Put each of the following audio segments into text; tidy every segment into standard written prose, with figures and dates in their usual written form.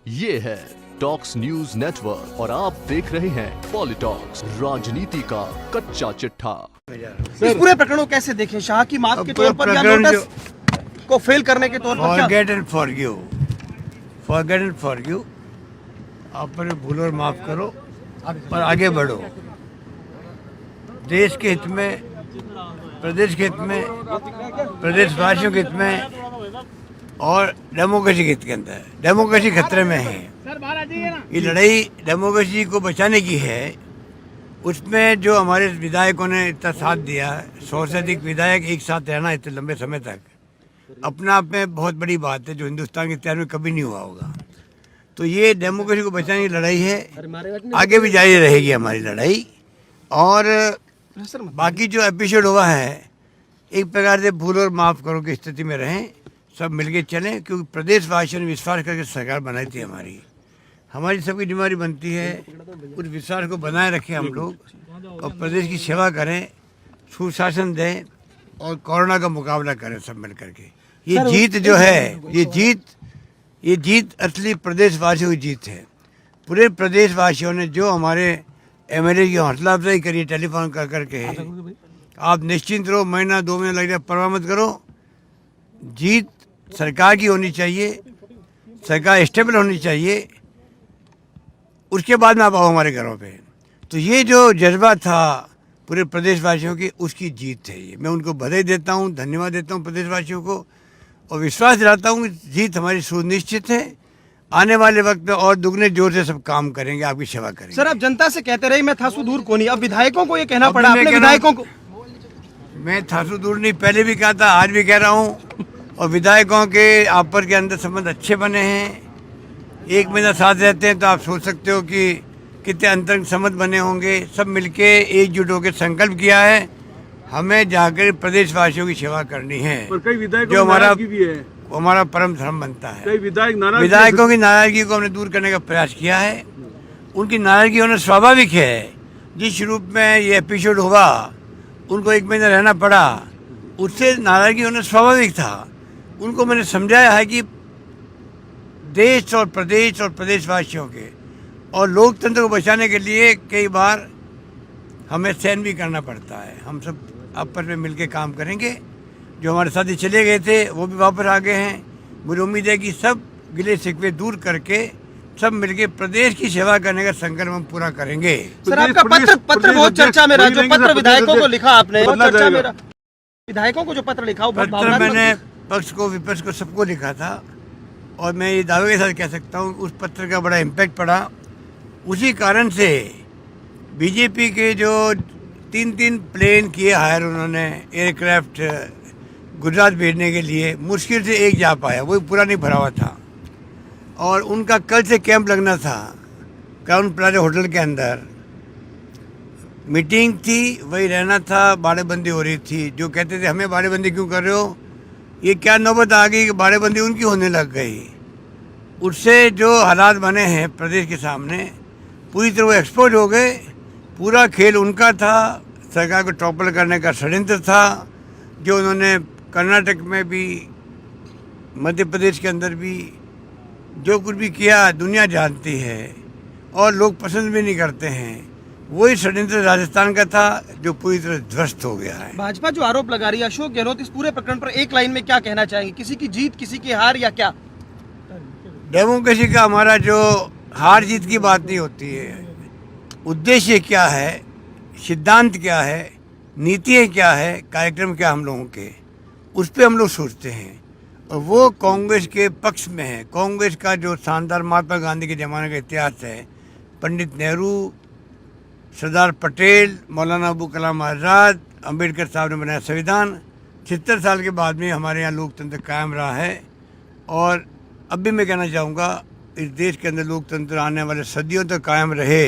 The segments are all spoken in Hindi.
ये है टॉक्स न्यूज नेटवर्क और आप देख रहे हैं पॉलिटॉक्स, राजनीति का कच्चा चिट्ठा। इस पूरे प्रकरण को कैसे देखें? शाह की माफ के तौर पर या नोटिस को फेल करने के तौर पर? Forget and forgive, forget and forgive. आप पर भूलो और माफ करो और आगे बढ़ो। देश के हित में, प्रदेश के हित में, प्रदेशवासियों के हित में और डेमोक्रेसी के हित के अंदर। डेमोक्रेसी खतरे में है। ये लड़ाई डेमोक्रेसी को बचाने की है। उसमें जो हमारे विधायकों ने इतना साथ दिया, 100 से अधिक विधायक एक साथ रहना इतने लंबे समय तक, अपना आप में बहुत बड़ी बात है, जो हिंदुस्तान के इतिहास में कभी नहीं हुआ होगा। तो ये डेमोक्रेसी को बचाने की लड़ाई है, आगे भी जारी रहेगी हमारी लड़ाई। और बाकी जो एपिसोड हुआ है, एक प्रकार से भूल और माफ़ करो की स्थिति में रहें, सब मिलके चलें, क्योंकि प्रदेशवासियों ने विश्वास करके सरकार बनाई थी। हमारी सबकी जिम्मेदारी बनती है उस विश्वास को बनाए रखें हम लोग, और प्रदेश की सेवा करें, सुशासन दें और कोरोना का मुकाबला करें सब मिल करके। ये जीत जो है, ये जीत असली प्रदेशवासियों की जीत है। पूरे प्रदेशवासियों ने जो हमारे एमएलए की हौसला अफजाई करी टेलीफोन कर करके, आप निश्चिंत रहो, महीना 2 महीने लग जाए, परवाह मत करो। जीत सरकार की होनी चाहिए, सरकार स्टेबल होनी चाहिए, उसके बाद में आप आओ हमारे घरों पे। तो ये जो जज्बा था पूरे प्रदेशवासियों की, उसकी जीत है। ये मैं उनको बधाई देता हूँ, धन्यवाद देता हूँ प्रदेशवासियों को, और विश्वास दिलाता हूँ कि जीत हमारी सुनिश्चित है। आने वाले वक्त में और दुगने जोर से सब काम करेंगे, आपकी सेवा करेंगे। सर, आप जनता से कहते रहे मैं थासु दूर को नहीं, अब विधायकों को ये कहना पड़ा, अपने विधायकों को। मैं थासु दूर नहीं, पहले भी कहा था, आज भी कह रहा हूँ। और विधायकों के आप पर के अंदर संबंध अच्छे बने हैं। एक महीना साथ रहते हैं तो आप सोच सकते हो कि कितने अंतरंग संबंध बने होंगे। सब मिलके एकजुट होकर संकल्प किया है, हमें जाकर प्रदेशवासियों की सेवा करनी है, जो हमारा परम धर्म बनता है। विधायकों की नाराजगी को हमने दूर करने का प्रयास किया है। उनकी नाराजगी होना स्वाभाविक है। जिस रूप में ये एपिसोड हुआ, उनको 1 महीना रहना पड़ा, उससे नाराजगी होना स्वाभाविक था। उनको मैंने समझाया है कि देश और प्रदेशवासियों के और लोकतंत्र को बचाने के लिए कई बार हमें सहन भी करना पड़ता है। हम सब आपस में मिलकर काम करेंगे। जो हमारे साथी चले गए थे वो भी वापस आ गए हैं। मुझे उम्मीद है कि सब गिले शिकवे दूर करके सब मिलके प्रदेश की सेवा करने का संकल्प हम पूरा करेंगे। सर, आपका पत्र बहुत चर्चा में रहा, जो पत्र विधायकों को लिखा आपने, चर्चा में रहा। विधायकों को जो पत्र लिखा, पत्र मैंने पक्ष को, विपक्ष को, सबको लिखा था। और मैं ये दावे के साथ कह सकता हूँ उस पत्र का बड़ा इम्पैक्ट पड़ा। उसी कारण से बीजेपी के जो 3 प्लेन किए हायर उन्होंने एयरक्राफ्ट गुजरात भेजने के लिए, मुश्किल से एक जा पाया, वो पूरा नहीं भरा हुआ था। और उनका कल से कैंप लगना था क्राउन प्लाजा होटल के अंदर। मीटिंग थी, वही रहना था, बाड़ेबंदी हो रही थी। जो कहते थे हमें बाड़ेबंदी क्यों कर रहे हो, ये क्या नौबत आ गई कि बाड़ेबंदी उनकी होने लग गई। उससे जो हालात बने हैं प्रदेश के सामने, पूरी तरह वो एक्सपोज हो गए। पूरा खेल उनका था, सरकार को टॉपल करने का षड्यंत्र था, जो उन्होंने कर्नाटक में भी, मध्य प्रदेश के अंदर भी जो कुछ भी किया दुनिया जानती है, और लोग पसंद भी नहीं करते हैं। वही षड्यंत्र राजस्थान का था, जो पूरी तरह ध्वस्त हो गया है। भाजपा जो आरोप लगा रही है, अशोक गहलोत इस पूरे प्रकरण पर एक लाइन में क्या कहना चाहेंगे? किसी की जीत, किसी की हार, या क्या? डेमोक्रेसी का हमारा जो हार जीत की बात नहीं होती है। उद्देश्य क्या है, सिद्धांत क्या है, नीतियाँ क्या है, कार्यक्रम क्या हम लोगों के, उस पर हम लोग सोचते हैं। और वो कांग्रेस के पक्ष में है। कांग्रेस का जो शानदार महात्मा गांधी के ज़माने का इतिहास है, पंडित नेहरू, सरदार पटेल, मौलाना अबुल कलाम आज़ाद, अंबेडकर साहब ने बनाया संविधान, 76 साल के बाद में हमारे यहाँ लोकतंत्र कायम रहा है। और अब भी मैं कहना चाहूँगा, इस देश के अंदर लोकतंत्र आने वाले सदियों तक कायम रहे,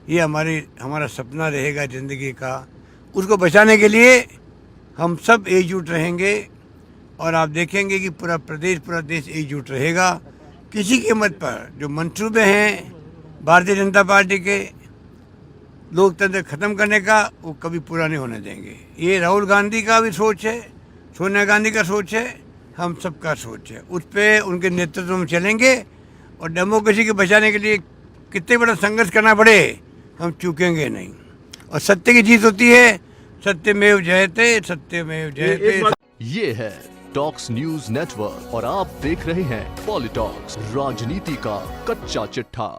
ये हमारा सपना रहेगा ज़िंदगी का। उसको बचाने के लिए हम सब एकजुट रहेंगे, और आप देखेंगे कि पूरा देश एकजुट रहेगा। किसी कीमत पर जो मंसूबे हैं भारतीय जनता पार्टी के लोकतंत्र खत्म करने का, वो कभी पूरा नहीं होने देंगे। ये राहुल गांधी का भी सोच है, सोनिया गांधी का सोच है, हम सबका सोच है। उस पर उनके नेतृत्व में चलेंगे और डेमोक्रेसी को बचाने के लिए कितने बड़ा संघर्ष करना पड़े, हम चूकेंगे नहीं। और सत्य की जीत होती है, सत्यमेव जयते, सत्यमेव जयते। ये है टॉक्स न्यूज नेटवर्क और आप देख रहे हैं पॉलिटॉक्स, राजनीति का कच्चा चिट्ठा।